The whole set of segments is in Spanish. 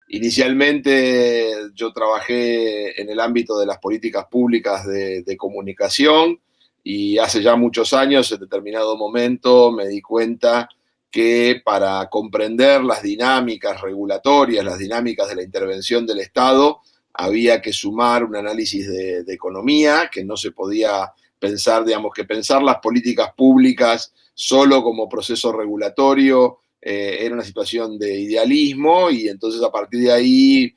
Inicialmente yo trabajé en el ámbito de las políticas públicas de comunicación y hace ya muchos años, en determinado momento, me di cuenta que para comprender las dinámicas regulatorias, las dinámicas de la intervención del Estado, había que sumar un análisis de economía, que no se podía pensar, digamos, que pensar las políticas públicas solo como proceso regulatorio era una situación de idealismo y entonces a partir de ahí,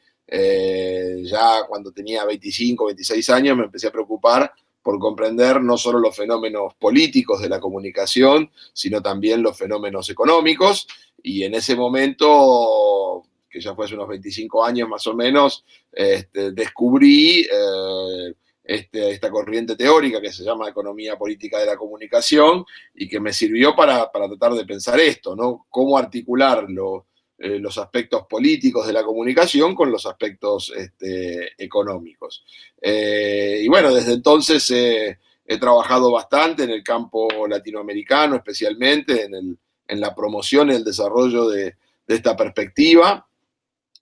ya cuando tenía 25, 26 años, me empecé a preocupar por comprender no solo los fenómenos políticos de la comunicación, sino también los fenómenos económicos. Y en ese momento, que ya fue hace unos 25 años más o menos, descubrí esta corriente teórica que se llama economía política de la comunicación y que me sirvió para tratar de pensar esto, ¿no? Cómo articular los aspectos políticos de la comunicación con los aspectos económicos. Y bueno, desde entonces he trabajado bastante en el campo latinoamericano, especialmente en la promoción y el desarrollo de esta perspectiva.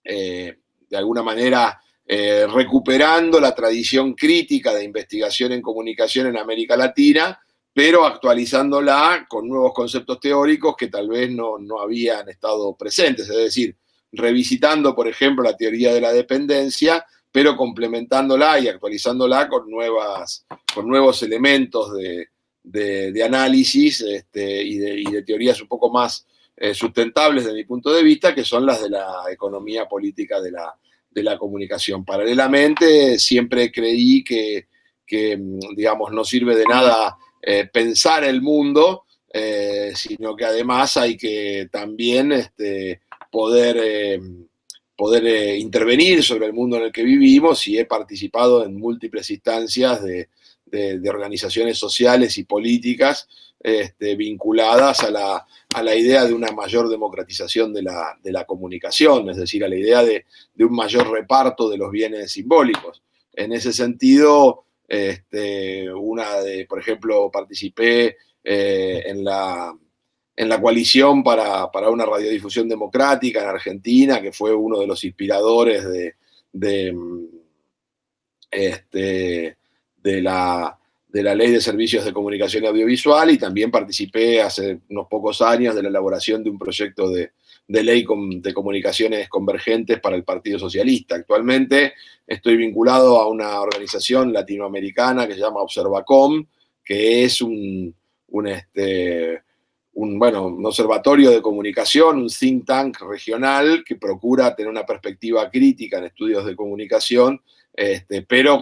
De alguna manera recuperando la tradición crítica de investigación en comunicación en América Latina, pero actualizándola con nuevos conceptos teóricos que tal vez no habían estado presentes, es decir, revisitando, por ejemplo, la teoría de la dependencia, pero complementándola y actualizándola con nuevos elementos de análisis y de teorías un poco más sustentables desde mi punto de vista, que son las de la economía política de la comunicación. Paralelamente, siempre creí que digamos, no sirve de nada pensar el mundo, sino que además hay que también poder intervenir sobre el mundo en el que vivimos, y he participado en múltiples instancias de organizaciones sociales y políticas vinculadas a la idea de una mayor democratización de la comunicación, es decir, a la idea de un mayor reparto de los bienes simbólicos. En ese sentido, por ejemplo, participé en la coalición para una radiodifusión democrática en Argentina, que fue uno de los inspiradores de la Ley de Servicios de Comunicación Audiovisual, y también participé hace unos pocos años de la elaboración de un proyecto de ley de comunicaciones convergentes para el Partido Socialista. Actualmente estoy vinculado a una organización latinoamericana que se llama Observacom, que es un observatorio de comunicación, un think tank regional que procura tener una perspectiva crítica en estudios de comunicación, pero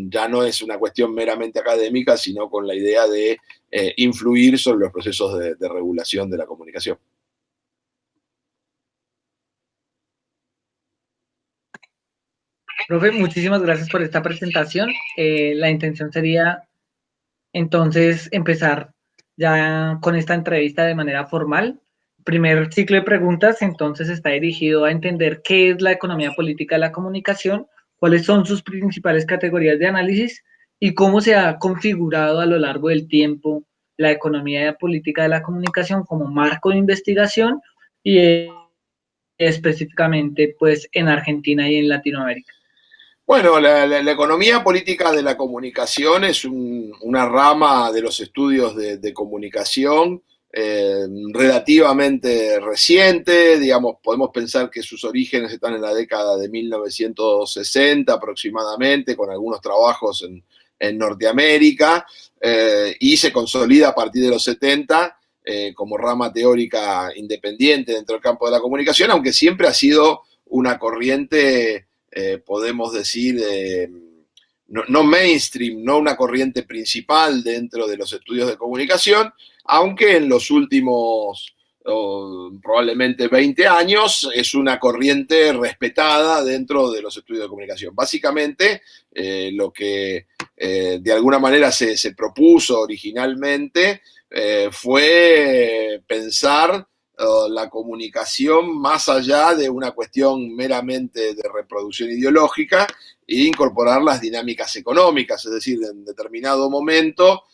ya no es una cuestión meramente académica, sino con la idea de influir sobre los procesos de regulación de la comunicación. Profe, muchísimas gracias por esta presentación. La intención sería entonces empezar ya con esta entrevista de manera formal. Primer ciclo de preguntas entonces está dirigido a entender qué es la economía política de la comunicación, cuáles son sus principales categorías de análisis y cómo se ha configurado a lo largo del tiempo la economía política de la comunicación como marco de investigación y específicamente pues en Argentina y en Latinoamérica. Bueno, la economía política de la comunicación es una rama de los estudios de comunicación relativamente reciente. Digamos, podemos pensar que sus orígenes están en la década de 1960 aproximadamente, con algunos trabajos en Norteamérica, y se consolida a partir de los 70 como rama teórica independiente dentro del campo de la comunicación, aunque siempre ha sido una corriente, podemos decir, no mainstream, no una corriente principal dentro de los estudios de comunicación, aunque en los últimos probablemente 20 años es una corriente respetada dentro de los estudios de comunicación. Básicamente, lo que de alguna manera se propuso originalmente fue pensar la comunicación más allá de una cuestión meramente de reproducción ideológica e incorporar las dinámicas económicas, es decir, en determinado momento,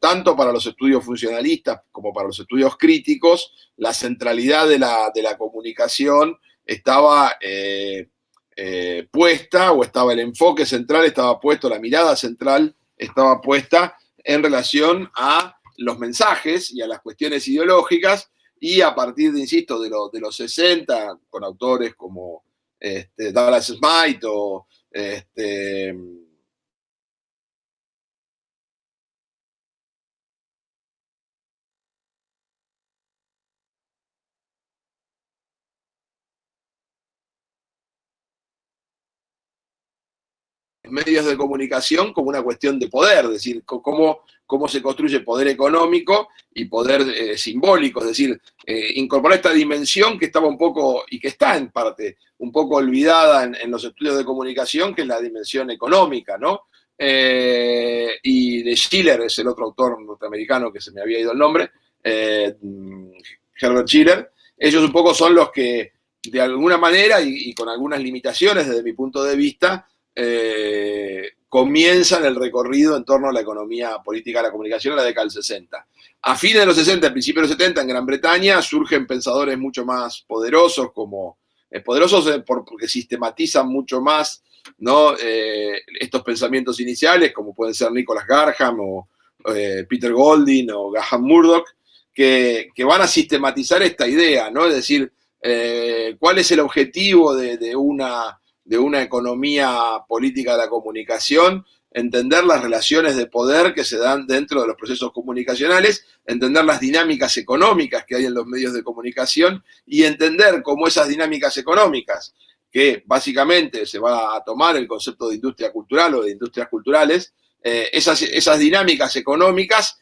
tanto para los estudios funcionalistas como para los estudios críticos, la centralidad de la comunicación estaba puesta, o estaba el enfoque central, estaba puesto, la mirada central estaba puesta en relación a los mensajes y a las cuestiones ideológicas, y a partir de, insisto, de los 60, con autores como Douglas Smythe o medios de comunicación como una cuestión de poder, es decir, cómo se construye poder económico y poder simbólico, es decir, incorporar esta dimensión que estaba un poco, y que está en parte, un poco olvidada en los estudios de comunicación, que es la dimensión económica, ¿no? Y de Schiller, es el otro autor norteamericano que se me había ido el nombre, Herbert Schiller. Ellos un poco son los que, de alguna manera, y con algunas limitaciones desde mi punto de vista, comienzan el recorrido en torno a la economía política de la comunicación en la década del 60. A fines de los 60, principios de los 70, en Gran Bretaña, surgen pensadores mucho más poderosos, porque sistematizan mucho más, ¿no? Estos pensamientos iniciales, como pueden ser Nicholas Garham o Peter Golding o Graham Murdoch, que van a sistematizar esta idea, ¿no? Es decir, ¿cuál es el objetivo de una economía política de la comunicación? Entender las relaciones de poder que se dan dentro de los procesos comunicacionales, entender las dinámicas económicas que hay en los medios de comunicación y entender cómo esas dinámicas económicas, que básicamente se va a tomar el concepto de industria cultural o de industrias culturales, esas dinámicas económicas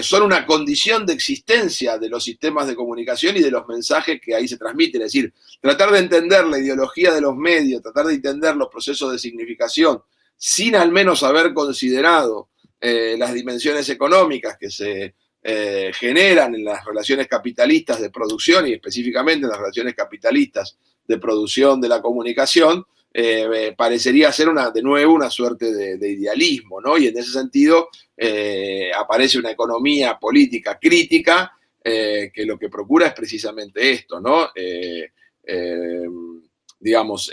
son una condición de existencia de los sistemas de comunicación y de los mensajes que ahí se transmiten. Es decir, tratar de entender la ideología de los medios, tratar de entender los procesos de significación, sin al menos haber considerado las dimensiones económicas que se generan en las relaciones capitalistas de producción, y específicamente en las relaciones capitalistas de producción de la comunicación, parecería ser de nuevo una suerte de idealismo, ¿no? Y en ese sentido aparece una economía política crítica que lo que procura es precisamente esto, ¿no? Digamos,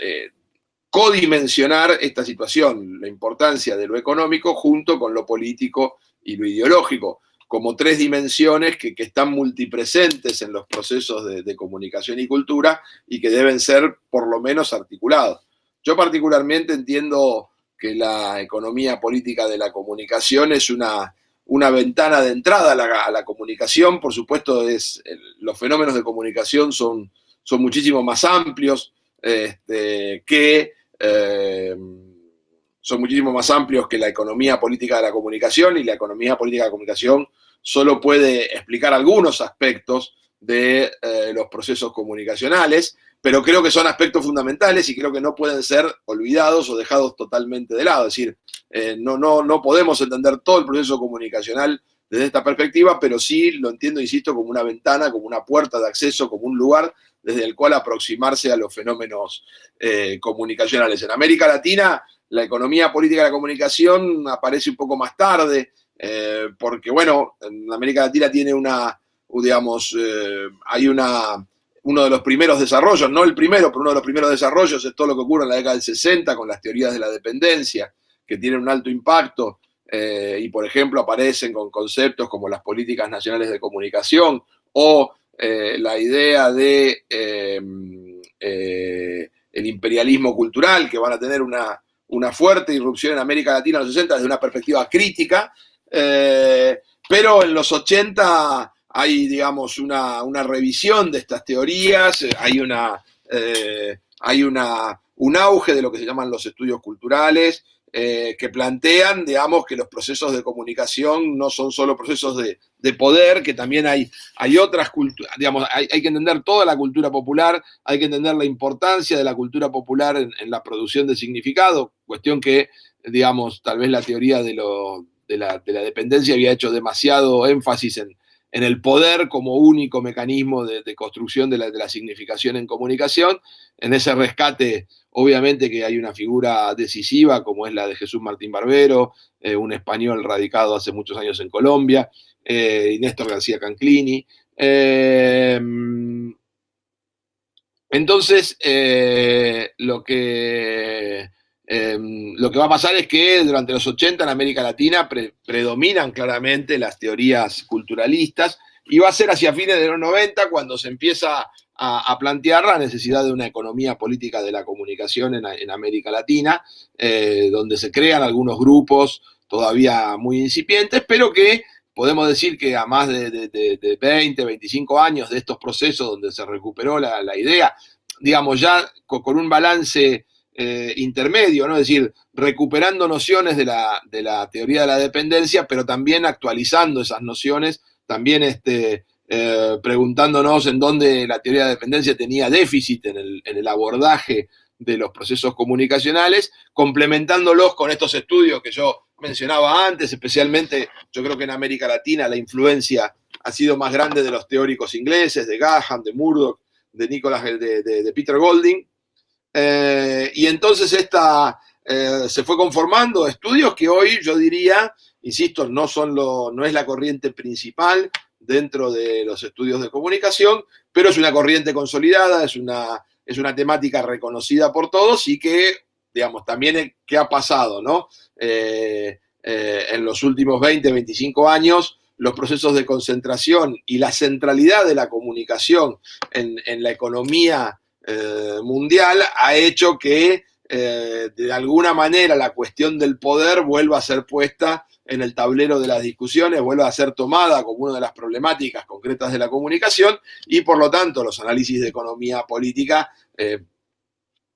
codimensionar esta situación, la importancia de lo económico junto con lo político y lo ideológico, como tres dimensiones que están multipresentes en los procesos de comunicación y cultura y que deben ser por lo menos articulados. Yo particularmente entiendo que la economía política de la comunicación es una ventana de entrada a la comunicación. Por supuesto, los fenómenos de comunicación son muchísimo más amplios son muchísimo más amplios que la economía política de la comunicación, y la economía política de la comunicación solo puede explicar algunos aspectos de los procesos comunicacionales, pero creo que son aspectos fundamentales y creo que no pueden ser olvidados o dejados totalmente de lado. Es decir, no podemos entender todo el proceso comunicacional desde esta perspectiva, pero sí lo entiendo, insisto, como una ventana, como una puerta de acceso, como un lugar desde el cual aproximarse a los fenómenos comunicacionales. En América Latina, la economía política de la comunicación aparece un poco más tarde, porque, bueno, en América Latina tiene hay uno de los primeros desarrollos, no el primero, pero uno de los primeros desarrollos es todo lo que ocurre en la década del 60 con las teorías de la dependencia, que tienen un alto impacto y, por ejemplo, aparecen con conceptos como las políticas nacionales de comunicación o la idea de el imperialismo cultural, que van a tener una fuerte irrupción en América Latina en los 60 desde una perspectiva crítica, pero en los 80 hay, digamos, una revisión de estas teorías, hay un auge de lo que se llaman los estudios culturales, que plantean, digamos, que los procesos de comunicación no son solo procesos de poder, que también hay otras culturas, digamos, hay que entender toda la cultura popular, hay que entender la importancia de la cultura popular en la producción de significado, cuestión que, digamos, tal vez la teoría de la dependencia había hecho demasiado énfasis en el poder como único mecanismo de construcción de la significación en comunicación. En ese rescate, obviamente que hay una figura decisiva como es la de Jesús Martín Barbero, un español radicado hace muchos años en Colombia, y Néstor García Canclini. Entonces, lo que va a pasar es que durante los 80 en América Latina predominan claramente las teorías culturalistas y va a ser hacia fines de los 90 cuando se empieza a plantear la necesidad de una economía política de la comunicación en América Latina, donde se crean algunos grupos todavía muy incipientes, pero que podemos decir que a más de 20, 25 años de estos procesos donde se recuperó la idea, digamos, ya con un balance intermedio, ¿no? Es decir, recuperando nociones de la teoría de la dependencia, pero también actualizando esas nociones, también preguntándonos en dónde la teoría de la dependencia tenía déficit en el abordaje de los procesos comunicacionales, complementándolos con estos estudios que yo mencionaba antes, especialmente yo creo que en América Latina la influencia ha sido más grande de los teóricos ingleses, de Graham, de Murdoch, de Nicholas, de Peter Golding, y entonces se fue conformando estudios que hoy yo diría, insisto, no es la corriente principal dentro de los estudios de comunicación, pero es una corriente consolidada, es una temática reconocida por todos y que, digamos, también ¿qué ha pasado, no? En los últimos 20, 25 años, los procesos de concentración y la centralidad de la comunicación en la economía mundial ha hecho que de alguna manera la cuestión del poder vuelva a ser puesta en el tablero de las discusiones, vuelva a ser tomada como una de las problemáticas concretas de la comunicación y por lo tanto los análisis de economía política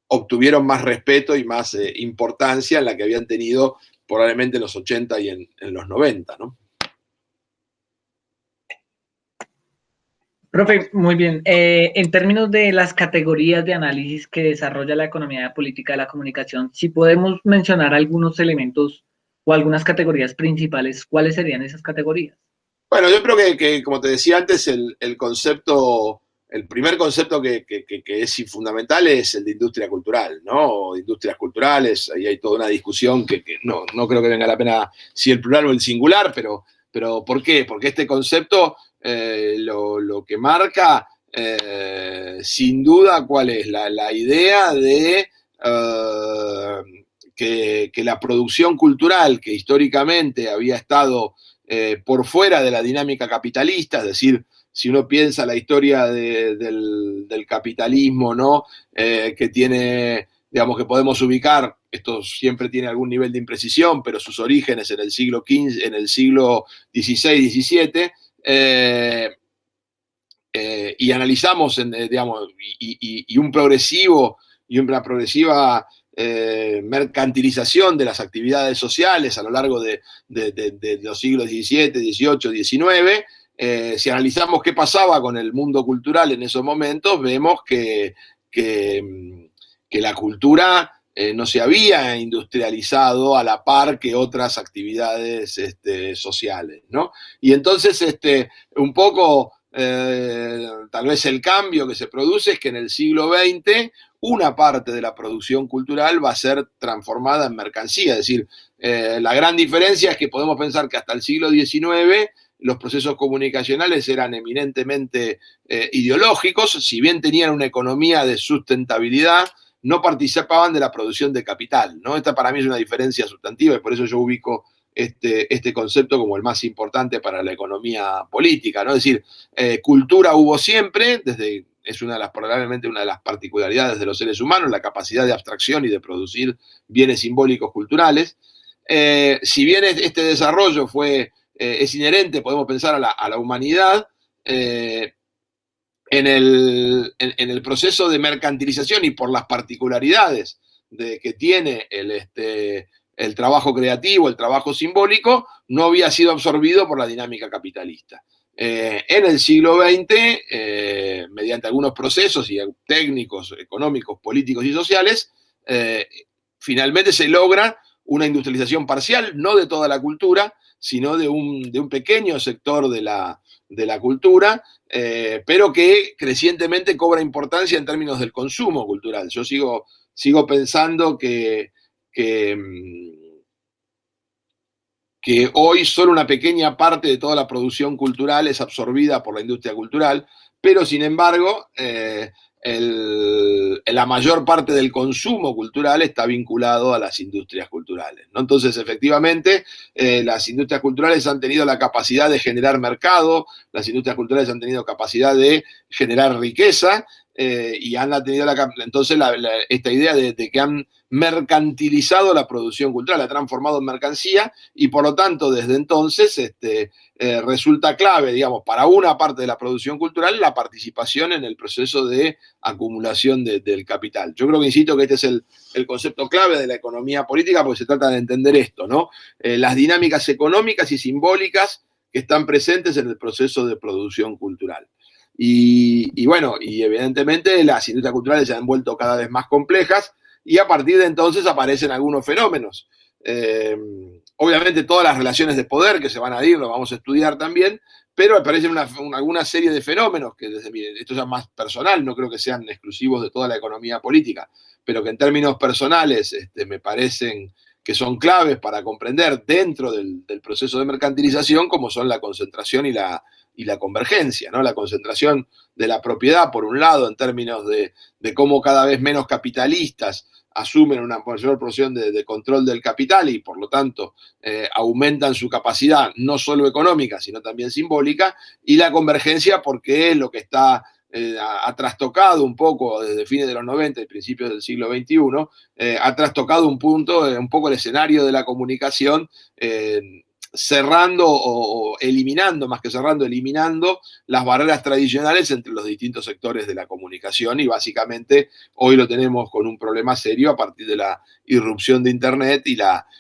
obtuvieron más respeto y más importancia en la que habían tenido probablemente en los 80 y en los 90, ¿no? Profe, muy bien. En términos de las categorías de análisis que desarrolla la economía política de la comunicación, si podemos mencionar algunos elementos o algunas categorías principales, ¿cuáles serían esas categorías? Bueno, yo creo que como te decía antes, el primer concepto que es fundamental es el de industria cultural, ¿no? O industrias culturales, ahí hay toda una discusión que no creo que venga la pena si el plural o el singular, pero ¿por qué? Porque este concepto lo que marca, sin duda, ¿cuál es? La idea de que la producción cultural, que históricamente había estado por fuera de la dinámica capitalista, es decir, si uno piensa la historia del capitalismo, ¿no? Que tiene, digamos, que podemos ubicar, esto siempre tiene algún nivel de imprecisión, pero sus orígenes en el siglo XV, en el siglo XVI, XVII, y analizamos, digamos, y una progresiva mercantilización de las actividades sociales a lo largo de los siglos XVII, XVIII, XIX, si analizamos qué pasaba con el mundo cultural en esos momentos, vemos que la cultura no se había industrializado a la par que otras actividades sociales, ¿no? Y entonces, un poco, tal vez el cambio que se produce es que en el siglo XX una parte de la producción cultural va a ser transformada en mercancía, es decir, la gran diferencia es que podemos pensar que hasta el siglo XIX los procesos comunicacionales eran eminentemente ideológicos, si bien tenían una economía de sustentabilidad, no participaban de la producción de capital, ¿no? Esta para mí es una diferencia sustantiva y por eso yo ubico este concepto como el más importante para la economía política, ¿no? Es decir, cultura hubo siempre, es probablemente una de las particularidades de los seres humanos, la capacidad de abstracción y de producir bienes simbólicos culturales. Si bien este desarrollo es inherente, podemos pensar a la humanidad, en el proceso de mercantilización y por las particularidades que tiene el trabajo creativo, el trabajo simbólico, no había sido absorbido por la dinámica capitalista. En el siglo XX, mediante algunos procesos y técnicos, económicos, políticos y sociales, finalmente se logra una industrialización parcial, no de toda la cultura, sino de un pequeño sector de la cultura, pero que crecientemente cobra importancia en términos del consumo cultural. Yo sigo pensando que hoy solo una pequeña parte de toda la producción cultural es absorbida por la industria cultural, pero sin embargo, la mayor parte del consumo cultural está vinculado a las industrias culturales, ¿no? Entonces, efectivamente, las industrias culturales han tenido la capacidad de generar mercado, las industrias culturales han tenido capacidad de generar riqueza, y han tenido entonces esta idea de que han mercantilizado la producción cultural, la ha transformado en mercancía, y por lo tanto, desde entonces, resulta clave, digamos, para una parte de la producción cultural, la participación en el proceso de acumulación del capital. Yo creo que, insisto, que este es el concepto clave de la economía política, porque se trata de entender esto, ¿no? Las dinámicas económicas y simbólicas que están presentes en el proceso de producción cultural. Y bueno, y evidentemente las industrias culturales se han vuelto cada vez más complejas, y a partir de entonces aparecen algunos fenómenos. Obviamente todas las relaciones de poder que se van a ir, lo vamos a estudiar también, pero aparecen alguna serie de fenómenos que esto ya es más personal, no creo que sean exclusivos de toda la economía política, pero que en términos personales me parecen que son claves para comprender dentro del proceso de mercantilización, como son la concentración y la convergencia, ¿no? La concentración de la propiedad, por un lado, en términos de cómo cada vez menos capitalistas asumen una mayor porción de control del capital y, por lo tanto, aumentan su capacidad, no solo económica, sino también simbólica, y la convergencia porque es lo que ha trastocado un poco desde fines de los 90 y principios del siglo XXI, ha trastocado un poco el escenario de la comunicación, cerrando o eliminando, más que cerrando, eliminando las barreras tradicionales entre los distintos sectores de la comunicación, y básicamente hoy lo tenemos con un problema serio a partir de la irrupción de Internet y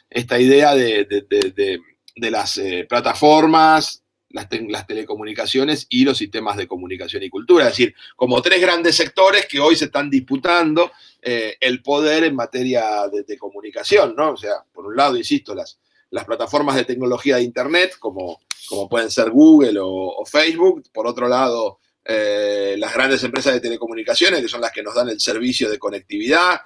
esta idea de las plataformas, las telecomunicaciones y los sistemas de comunicación y cultura. Es decir, como tres grandes sectores que hoy se están disputando el poder en materia de comunicación, ¿no? O sea, por un lado, insisto, las plataformas de tecnología de Internet, como pueden ser Google o Facebook. Por otro lado, las grandes empresas de telecomunicaciones, que son las que nos dan el servicio de conectividad,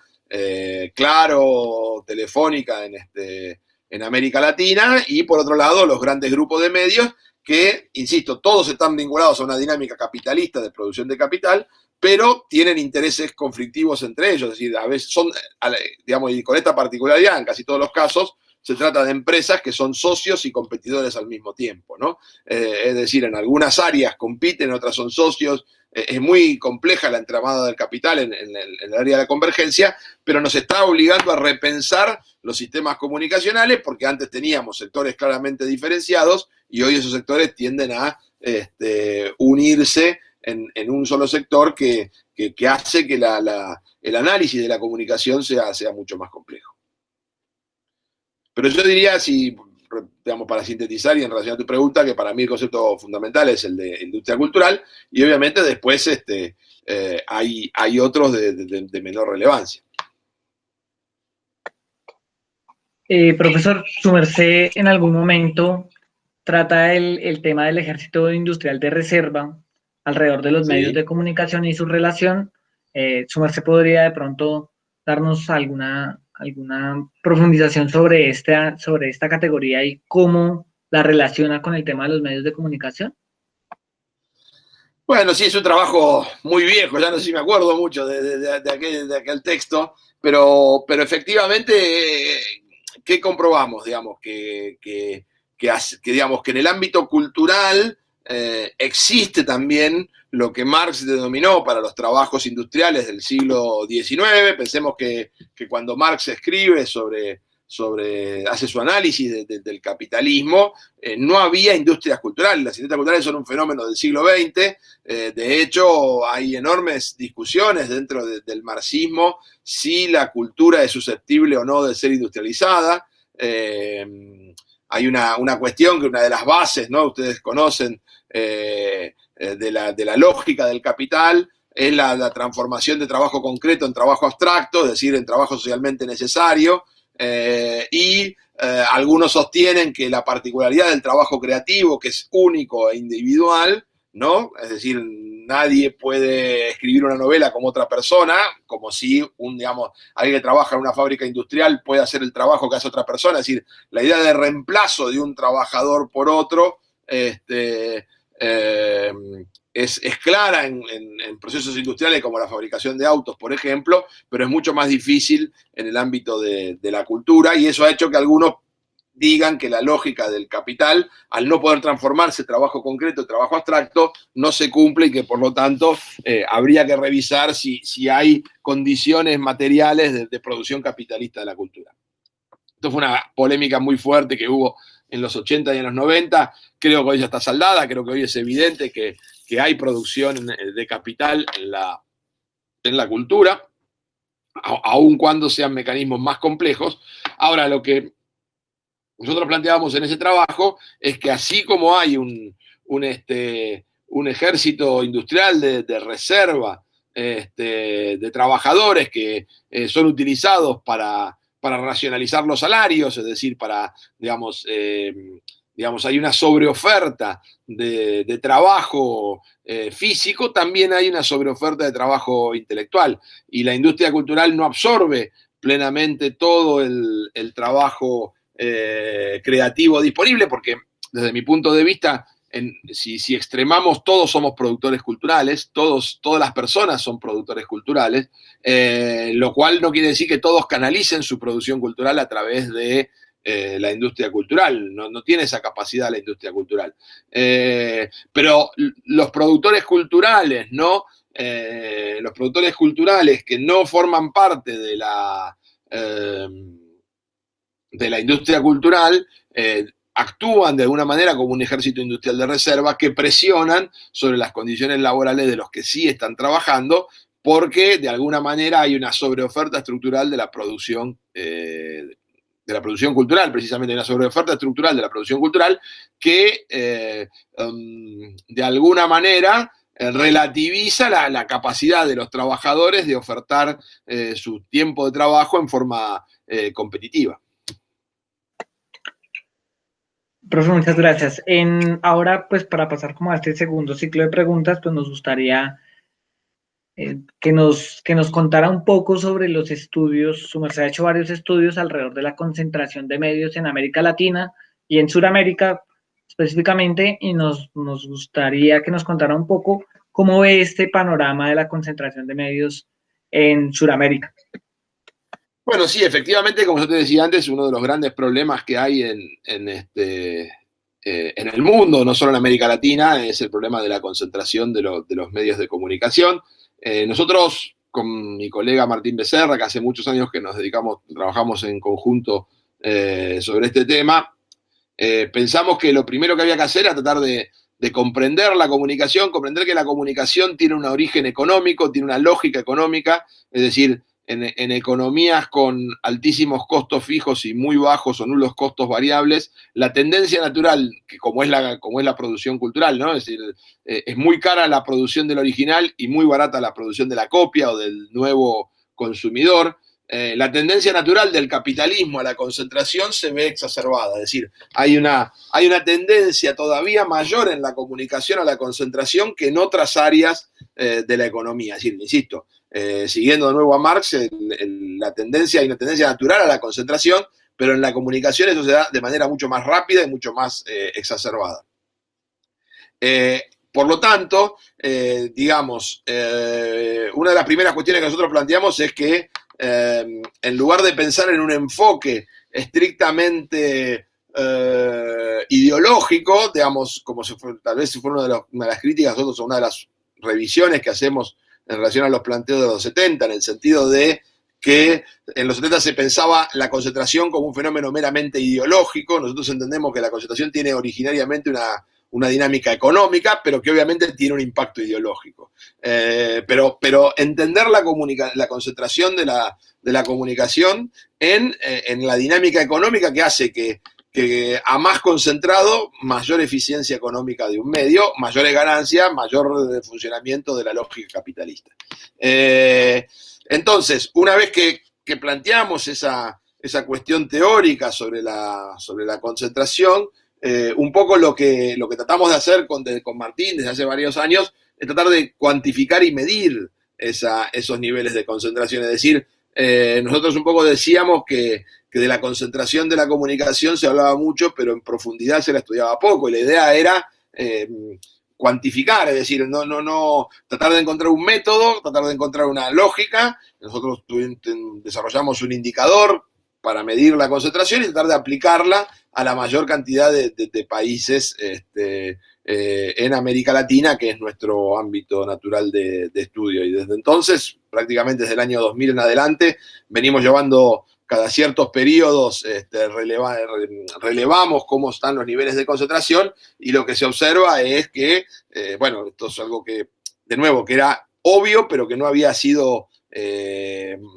Claro, Telefónica en América Latina, y por otro lado, los grandes grupos de medios que, insisto, todos están vinculados a una dinámica capitalista de producción de capital, pero tienen intereses conflictivos entre ellos. Es decir, a veces son, digamos, y con esta particularidad, en casi todos los casos, se trata de empresas que son socios y competidores al mismo tiempo, ¿no? Es decir, en algunas áreas compiten, en otras son socios. Es muy compleja la entramada del capital en el área de la convergencia, pero nos está obligando a repensar los sistemas comunicacionales, porque antes teníamos sectores claramente diferenciados y hoy esos sectores tienden a unirse en un solo sector que hace que el análisis de la comunicación sea mucho más complejo. Pero yo diría, digamos, para sintetizar y en relación a tu pregunta, que para mí el concepto fundamental es el de industria cultural, y obviamente después hay otros de menor relevancia. Profesor, su merced en algún momento trata el tema del ejército industrial de reserva alrededor de los medios de comunicación y su relación. Su merced podría de pronto darnos alguna profundización sobre esta categoría y cómo la relaciona con el tema de los medios de comunicación. Bueno, sí, es un trabajo muy viejo, ya no sé si me acuerdo mucho de aquel texto, pero efectivamente, ¿qué comprobamos? Digamos, digamos, que en el ámbito cultural existe también lo que Marx denominó para los trabajos industriales del siglo XIX. Pensemos que cuando Marx escribe hace su análisis del capitalismo, no había industrias culturales. Las industrias culturales son un fenómeno del siglo XX. De hecho, hay enormes discusiones dentro del marxismo si la cultura es susceptible o no de ser industrializada. Hay una cuestión que una de las bases, ¿no?, ustedes conocen, de la lógica del capital, es la transformación de trabajo concreto en trabajo abstracto, es decir, en trabajo socialmente necesario. Algunos sostienen que la particularidad del trabajo creativo, que es único e individual, ¿no? Es decir, nadie puede escribir una novela como otra persona, como si digamos, alguien que trabaja en una fábrica industrial puede hacer el trabajo que hace otra persona. Es decir, la idea de reemplazo de un trabajador por otro es es clara en procesos industriales como la fabricación de autos, por ejemplo, pero es mucho más difícil en el ámbito de la cultura, y eso ha hecho que algunos digan que la lógica del capital, al no poder transformarse trabajo concreto en trabajo abstracto, no se cumple y que por lo tanto habría que revisar si hay condiciones materiales de producción capitalista de la cultura. Esto fue una polémica muy fuerte que hubo en los 80 y en los 90. Creo que hoy ya está saldada, creo que hoy es evidente que hay producción de capital en la cultura, aun cuando sean mecanismos más complejos. Ahora, lo que nosotros planteábamos en ese trabajo es que así como hay un ejército industrial de reserva, de trabajadores que son utilizados para racionalizar los salarios, es decir, digamos, hay una sobreoferta de trabajo físico, también hay una sobreoferta de trabajo intelectual. Y la industria cultural no absorbe plenamente todo el trabajo creativo disponible, porque desde mi punto de vista, si extremamos, todos somos productores culturales, todas las personas son productores culturales, lo cual no quiere decir que todos canalicen su producción cultural a través de la industria cultural, no tiene esa capacidad la industria cultural. Pero los productores culturales, ¿no? Los productores culturales que no forman parte de la industria cultural, actúan de alguna manera como un ejército industrial de reserva que presionan sobre las condiciones laborales de los que sí están trabajando, porque de alguna manera hay una sobreoferta estructural de la producción cultural, precisamente hay una sobreoferta estructural de la producción cultural que de alguna manera relativiza la capacidad de los trabajadores de ofertar su tiempo de trabajo en forma competitiva. Profe, muchas gracias. Ahora, pues para pasar como a este segundo ciclo de preguntas, pues nos gustaría que nos contara un poco sobre los estudios. Su merced ha hecho varios estudios alrededor de la concentración de medios en América Latina y en Sudamérica específicamente, y nos gustaría que nos contara un poco cómo ve este panorama de la concentración de medios en Sudamérica. Bueno, sí, efectivamente, como yo te decía antes, uno de los grandes problemas que hay en el mundo, no solo en América Latina, es el problema de la concentración de los medios de comunicación. Nosotros, con mi colega Martín Becerra, que hace muchos años que trabajamos en conjunto sobre este tema, pensamos que lo primero que había que hacer era tratar de comprender la comunicación, comprender que la comunicación tiene un origen económico, tiene una lógica económica, es decir, en economías con altísimos costos fijos y muy bajos o nulos costos variables, la tendencia natural, que como es la producción cultural, ¿no? Es decir, es muy cara la producción del original y muy barata la producción de la copia o del nuevo consumidor. La tendencia natural del capitalismo a la concentración se ve exacerbada, es decir, hay una tendencia todavía mayor en la comunicación a la concentración que en otras áreas de la economía. Es decir, insisto, siguiendo de nuevo a Marx, hay una tendencia natural a la concentración, pero en la comunicación eso se da de manera mucho más rápida y mucho más exacerbada. Por lo tanto, una de las primeras cuestiones que nosotros planteamos es que en lugar de pensar en un enfoque estrictamente ideológico, digamos, tal vez fue una de las críticas, nosotros, una de las revisiones que hacemos en relación a los planteos de los 70, en el sentido de que en los 70 se pensaba la concentración como un fenómeno meramente ideológico. Nosotros entendemos que la concentración tiene originariamente una dinámica económica, pero que obviamente tiene un impacto ideológico. Pero entender la concentración de la comunicación en la dinámica económica que hace que a más concentrado, mayor eficiencia económica de un medio, mayores ganancias, mayor funcionamiento de la lógica capitalista. Entonces, una vez que planteamos esa cuestión teórica sobre la concentración, un poco lo que tratamos de hacer con Martín desde hace varios años es tratar de cuantificar y medir esos niveles de concentración. Es decir, nosotros un poco decíamos que de la concentración de la comunicación se hablaba mucho, pero en profundidad se la estudiaba poco, y la idea era cuantificar, es decir, no tratar de encontrar un método, tratar de encontrar una lógica. Nosotros desarrollamos un indicador para medir la concentración y tratar de aplicarla a la mayor cantidad de países en América Latina, que es nuestro ámbito natural de estudio. Y desde entonces, prácticamente desde el año 2000 en adelante, venimos llevando cada ciertos periodos, relevamos cómo están los niveles de concentración, y lo que se observa es que, bueno, esto es algo que, de nuevo, que era obvio, pero que no había sido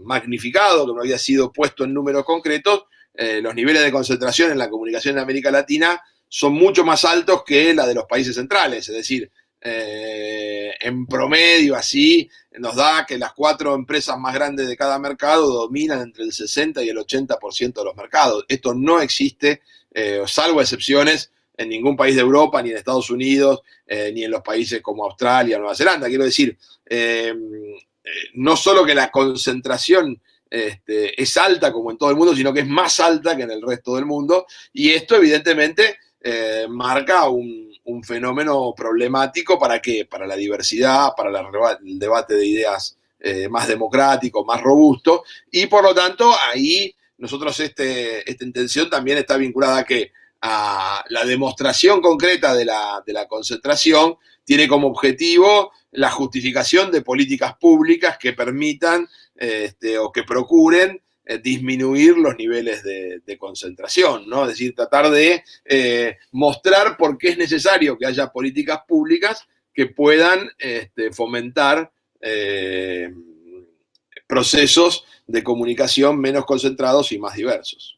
magnificado, que no había sido puesto en números concretos. Los niveles de concentración en la comunicación en América Latina son mucho más altos que la de los países centrales, es decir, en promedio así nos da que las 4 empresas más grandes de cada mercado dominan entre el 60 y el 80% de los mercados. Esto no existe, salvo excepciones, en ningún país de Europa, ni en Estados Unidos, ni en los países como Australia o Nueva Zelanda. Quiero decir, no solo que la concentración es alta como en todo el mundo, sino que es más alta que en el resto del mundo, y esto evidentemente marca un fenómeno problemático. ¿Para qué? Para la diversidad, para el debate de ideas más democrático, más robusto, y por lo tanto ahí nosotros esta intención también está vinculada a que a la demostración concreta de la concentración tiene como objetivo la justificación de políticas públicas que permitan o que procuren disminuir los niveles de concentración, ¿no? Es decir, tratar de mostrar por qué es necesario que haya políticas públicas que puedan fomentar procesos de comunicación menos concentrados y más diversos.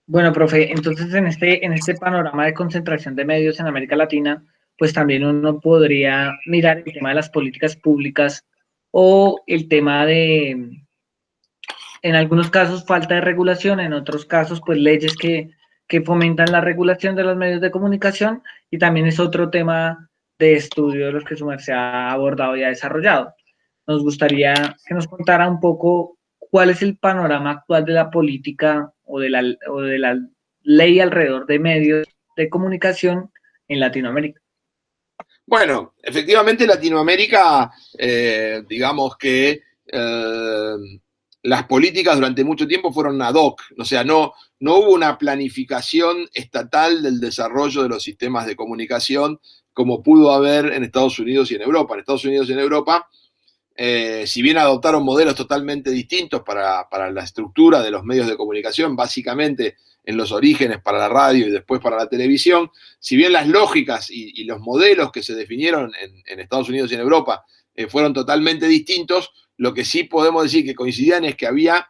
Bueno, profe, entonces en este panorama de concentración de medios en América Latina, pues también uno podría mirar el tema de las políticas públicas o el tema de, en algunos casos, falta de regulación, en otros casos, pues leyes que fomentan la regulación de los medios de comunicación, y también es otro tema de estudio de los que su merced ha abordado y ha desarrollado. Nos gustaría que nos contara un poco cuál es el panorama actual de la política o de la ley alrededor de medios de comunicación en Latinoamérica. Bueno, efectivamente Latinoamérica, digamos que las políticas durante mucho tiempo fueron ad hoc, o sea, no hubo una planificación estatal del desarrollo de los sistemas de comunicación como pudo haber en Estados Unidos y en Europa. En Estados Unidos y en Europa, si bien adoptaron modelos totalmente distintos para la estructura de los medios de comunicación, básicamente en los orígenes para la radio y después para la televisión, si bien las lógicas y los modelos que se definieron en Estados Unidos y en Europa fueron totalmente distintos, lo que sí podemos decir que coincidían es que había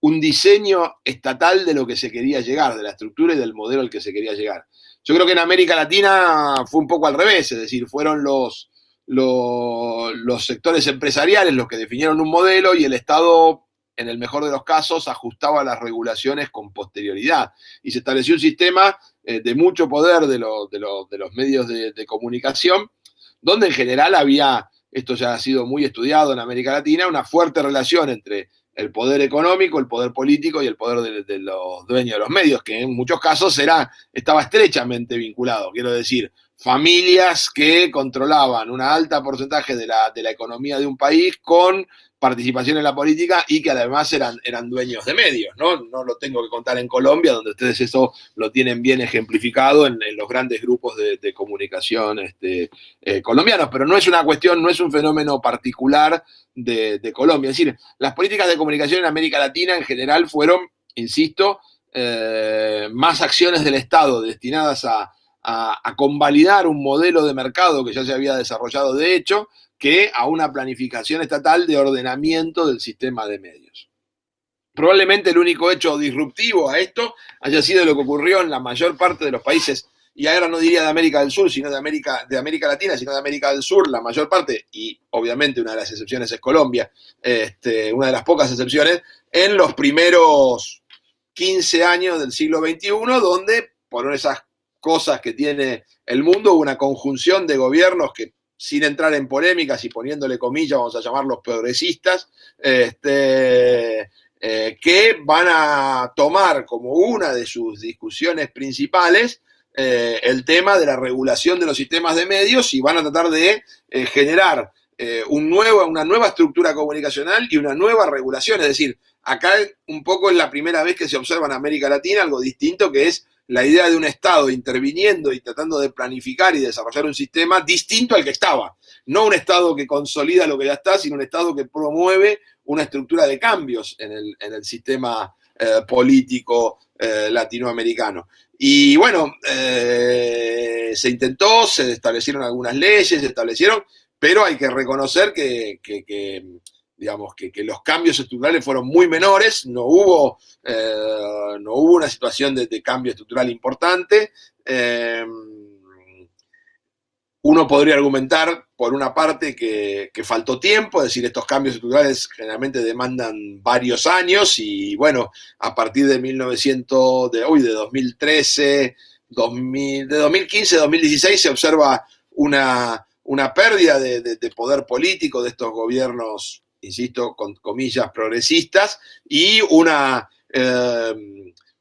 un diseño estatal de lo que se quería llegar, de la estructura y del modelo al que se quería llegar. Yo creo que en América Latina fue un poco al revés, es decir, fueron los sectores empresariales los que definieron un modelo, y el Estado, en el mejor de los casos, ajustaba las regulaciones con posterioridad, y se estableció un sistema de mucho poder de los medios de comunicación, donde en general había, esto ya ha sido muy estudiado en América Latina, una fuerte relación entre el poder económico, el poder político y el poder de los dueños de los medios, que en muchos casos estaba estrechamente vinculado. Quiero decir, familias que controlaban un alto porcentaje de la economía de un país con participación en la política y que además eran dueños de medios, ¿no? No lo tengo que contar en Colombia, donde ustedes eso lo tienen bien ejemplificado en los grandes grupos de comunicación colombianos, pero no es una cuestión, no es un fenómeno particular de Colombia. Es decir, las políticas de comunicación en América Latina en general fueron, insisto, más acciones del Estado destinadas a convalidar un modelo de mercado que ya se había desarrollado de hecho, que a una planificación estatal de ordenamiento del sistema de medios. Probablemente el único hecho disruptivo a esto haya sido lo que ocurrió en la mayor parte de los países, y ahora no diría de América del Sur, sino de América Latina, sino de América del Sur, la mayor parte, y obviamente una de las excepciones es Colombia, una de las pocas excepciones, en los primeros 15 años del siglo XXI, donde por esas cosas que tiene el mundo, hubo una conjunción de gobiernos que, sin entrar en polémicas y poniéndole comillas, vamos a llamarlos progresistas, que van a tomar como una de sus discusiones principales el tema de la regulación de los sistemas de medios y van a tratar de generar una nueva estructura comunicacional y una nueva regulación. Es decir, acá un poco es la primera vez que se observa en América Latina algo distinto, que es la idea de un Estado interviniendo y tratando de planificar y desarrollar un sistema distinto al que estaba. No un Estado que consolida lo que ya está, sino un Estado que promueve una estructura de cambios en el sistema político latinoamericano. Y bueno, se intentó, se establecieron algunas leyes, se establecieron, pero hay que reconocer digamos, que los cambios estructurales fueron muy menores, no hubo una situación de cambio estructural importante. Uno podría argumentar, por una parte, que faltó tiempo, es decir, estos cambios estructurales generalmente demandan varios años y, bueno, a partir de 2013, de 2015, 2016 se observa una pérdida de poder político de estos gobiernos, insisto, con comillas, progresistas, y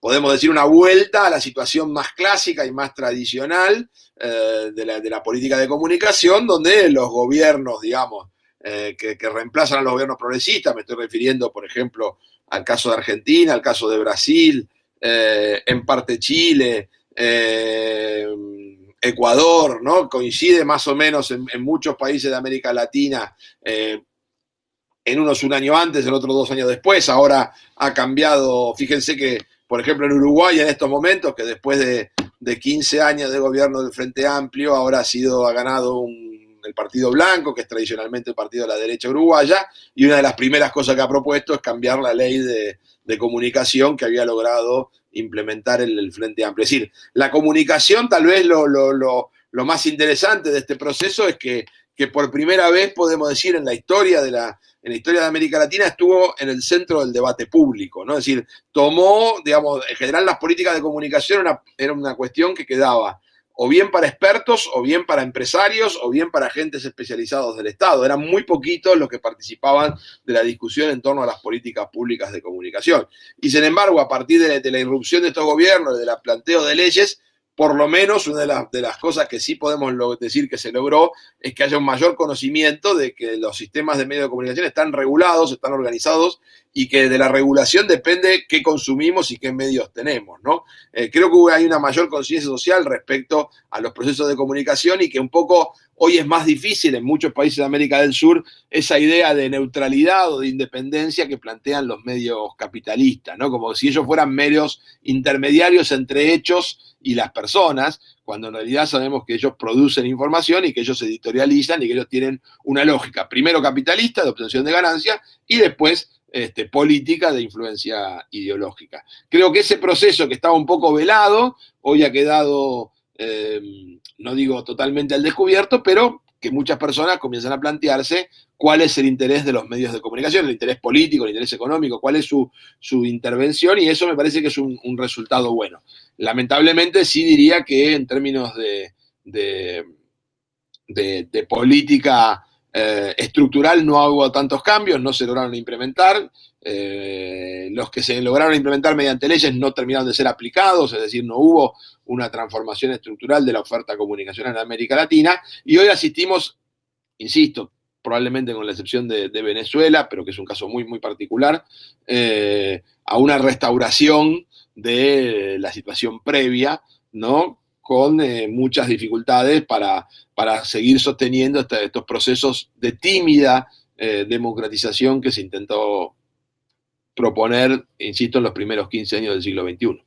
podemos decir, una vuelta a la situación más clásica y más tradicional de la política de comunicación, donde los gobiernos, digamos, que reemplazan a los gobiernos progresistas, me estoy refiriendo, por ejemplo, al caso de Argentina, al caso de Brasil, en parte Chile, Ecuador, ¿no? Coincide más o menos en muchos países de América Latina, en unos un año antes, en otros 2 años después. Ahora ha cambiado, fíjense que, por ejemplo, en Uruguay en estos momentos, que después de 15 años de gobierno del Frente Amplio, ahora ha ganado el Partido Blanco, que es tradicionalmente el partido de la derecha uruguaya, y una de las primeras cosas que ha propuesto es cambiar la ley de comunicación que había logrado implementar el Frente Amplio. Es decir, la comunicación, tal vez lo más interesante de este proceso es que por primera vez, podemos decir, en la historia de América Latina, estuvo en el centro del debate público, ¿no? Es decir, tomó, digamos, en general las políticas de comunicación era una cuestión que quedaba o bien para expertos, o bien para empresarios, o bien para agentes especializados del Estado. Eran muy poquitos los que participaban de la discusión en torno a las políticas públicas de comunicación. Y sin embargo, a partir de la irrupción de estos gobiernos, del planteo de leyes, por lo menos una de las cosas que sí podemos decir que se logró es que haya un mayor conocimiento de que los sistemas de medios de comunicación están regulados, están organizados, y que de la regulación depende qué consumimos y qué medios tenemos, ¿no? Creo que hay una mayor conciencia social respecto a los procesos de comunicación, y que un poco hoy es más difícil en muchos países de América del Sur esa idea de neutralidad o de independencia que plantean los medios capitalistas, ¿no? Como si ellos fueran meros intermediarios entre hechos y las personas, cuando en realidad sabemos que ellos producen información y que ellos editorializan y que ellos tienen una lógica, primero capitalista, de obtención de ganancias, y después política de influencia ideológica. Creo que ese proceso, que estaba un poco velado, hoy ha quedado, no digo totalmente al descubierto, pero que muchas personas comienzan a plantearse cuál es el interés de los medios de comunicación, el interés político, el interés económico, cuál es su intervención, y eso me parece que es un resultado bueno. Lamentablemente sí diría que en términos de política estructural no hubo tantos cambios, no se lograron implementar. Los que se lograron implementar mediante leyes no terminaron de ser aplicados, es decir, no hubo una transformación estructural de la oferta comunicacional en América Latina, y hoy asistimos, insisto, probablemente con la excepción de Venezuela, pero que es un caso muy, muy particular, a una restauración de la situación previa, ¿no? Con muchas dificultades para seguir sosteniendo estos procesos de tímida democratización que se intentó proponer, insisto, en los primeros 15 años del siglo XXI.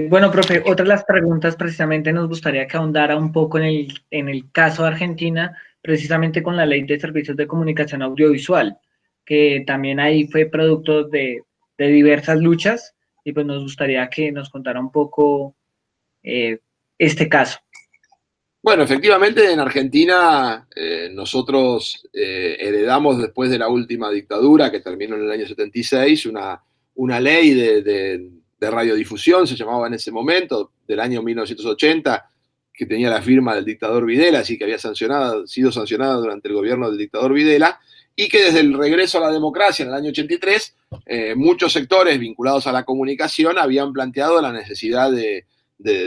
Bueno, profe, otra de las preguntas, precisamente nos gustaría que ahondara un poco en el caso de Argentina, precisamente con la Ley de Servicios de Comunicación Audiovisual, que también ahí fue producto de diversas luchas, y pues nos gustaría que nos contara un poco este caso. Bueno, efectivamente en Argentina nosotros heredamos, después de la última dictadura que terminó en el año 76, una ley de radiodifusión, se llamaba en ese momento, del año 1980, que tenía la firma del dictador Videla, así que había sido sancionada durante el gobierno del dictador Videla, y que desde el regreso a la democracia en el año 83 muchos sectores vinculados a la comunicación habían planteado la necesidad de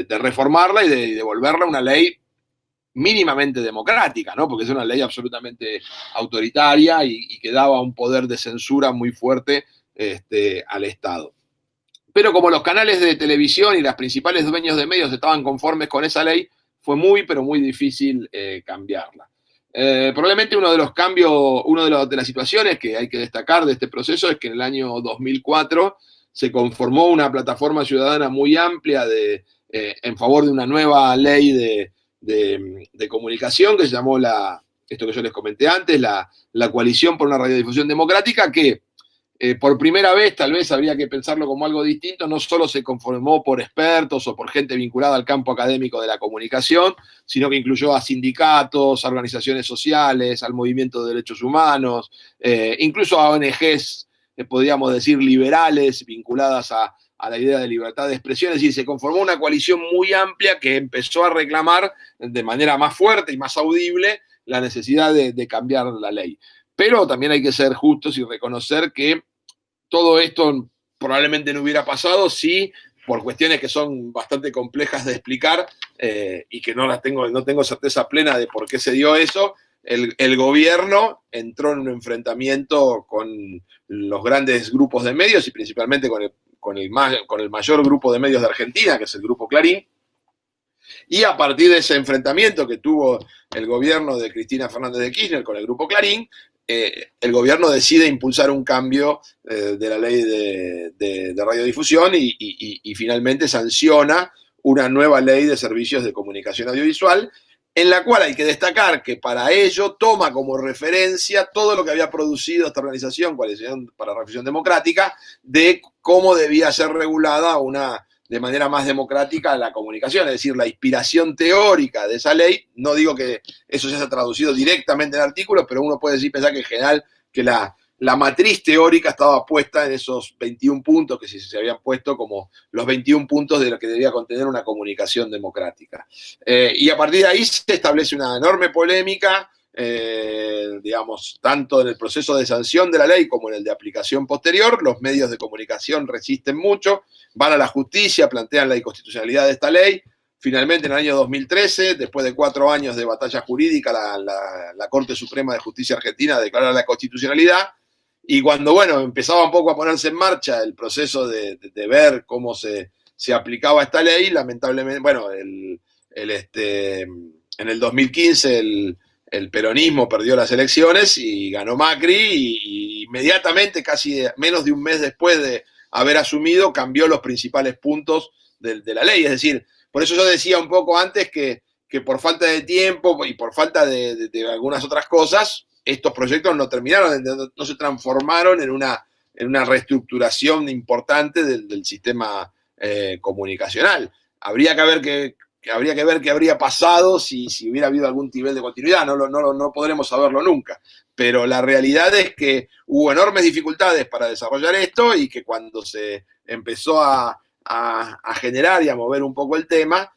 reformarla y de volverla una ley mínimamente democrática, ¿no? Porque es una ley absolutamente autoritaria y que daba un poder de censura muy fuerte al Estado. Pero como los canales de televisión y los principales dueños de medios estaban conformes con esa ley, fue muy, pero muy difícil cambiarla. Probablemente uno de los cambios, de las situaciones que hay que destacar de este proceso es que en el año 2004 se conformó una plataforma ciudadana muy amplia en favor de una nueva ley de comunicación que se llamó esto que yo les comenté antes, la Coalición por una Radiodifusión Democrática, que por primera vez, tal vez habría que pensarlo como algo distinto, no solo se conformó por expertos o por gente vinculada al campo académico de la comunicación, sino que incluyó a sindicatos, a organizaciones sociales, al movimiento de derechos humanos, incluso a ONGs, podríamos decir, liberales, vinculadas a la idea de libertad de expresión. Es decir, se conformó una coalición muy amplia que empezó a reclamar de manera más fuerte y más audible la necesidad de cambiar la ley. Pero también hay que ser justos y reconocer que todo esto probablemente no hubiera pasado si, por cuestiones que son bastante complejas de explicar y que no tengo certeza plena de por qué se dio eso, el gobierno entró en un enfrentamiento con los grandes grupos de medios y principalmente con el mayor grupo de medios de Argentina, que es el Grupo Clarín. Y a partir de ese enfrentamiento que tuvo el gobierno de Cristina Fernández de Kirchner con el Grupo Clarín, el gobierno decide impulsar un cambio de la ley de radiodifusión y finalmente sanciona una nueva ley de servicios de comunicación audiovisual, en la cual hay que destacar que para ello toma como referencia todo lo que había producido esta organización, Coalición para la Reflexión Democrática, de cómo debía ser regulada de manera más democrática la comunicación, es decir, la inspiración teórica de esa ley. No digo que eso se haya traducido directamente en artículos, pero uno puede decir, pensar que en general que la matriz teórica estaba puesta en esos 21 puntos que se habían puesto como los 21 puntos de lo que debía contener una comunicación democrática. Y a partir de ahí se establece una enorme polémica, digamos, tanto en el proceso de sanción de la ley como en el de aplicación posterior. Los medios de comunicación resisten mucho, van a la justicia, plantean la inconstitucionalidad de esta ley. Finalmente, en el año 2013, después de 4 años de batalla jurídica, la Corte Suprema de Justicia Argentina declara la constitucionalidad. Y cuando, bueno, empezaba un poco a ponerse en marcha el proceso de ver cómo se aplicaba esta ley, lamentablemente, bueno, en el 2015 el peronismo perdió las elecciones y ganó Macri, y inmediatamente, casi menos de un mes después de haber asumido, cambió los principales puntos de la ley. Es decir, por eso yo decía un poco antes que por falta de tiempo y por falta de algunas otras cosas, estos proyectos no terminaron, no se transformaron en una reestructuración importante del sistema comunicacional. Habría que ver qué habría pasado si hubiera habido algún nivel de continuidad. No podremos saberlo nunca. Pero la realidad es que hubo enormes dificultades para desarrollar esto, y que cuando se empezó a generar y a mover un poco el tema,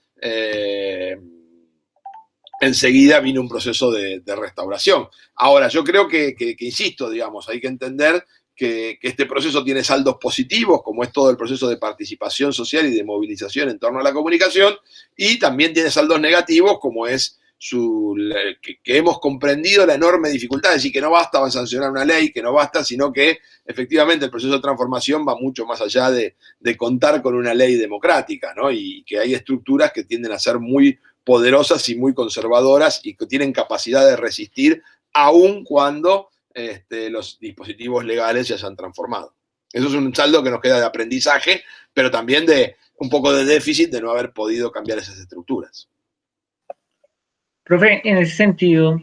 enseguida vino un proceso de restauración. Ahora, yo creo que insisto, digamos, hay que entender que este proceso tiene saldos positivos, como es todo el proceso de participación social y de movilización en torno a la comunicación, y también tiene saldos negativos, como es que hemos comprendido la enorme dificultad, es decir, que no basta sancionar una ley, que no basta, sino que efectivamente el proceso de transformación va mucho más allá de contar con una ley democrática, ¿no? Y que hay estructuras que tienden a ser muy poderosas y muy conservadoras y que tienen capacidad de resistir aun cuando los dispositivos legales se hayan transformado. Eso es un saldo que nos queda de aprendizaje, pero también de un poco de déficit de no haber podido cambiar esas estructuras. Profe, en ese sentido,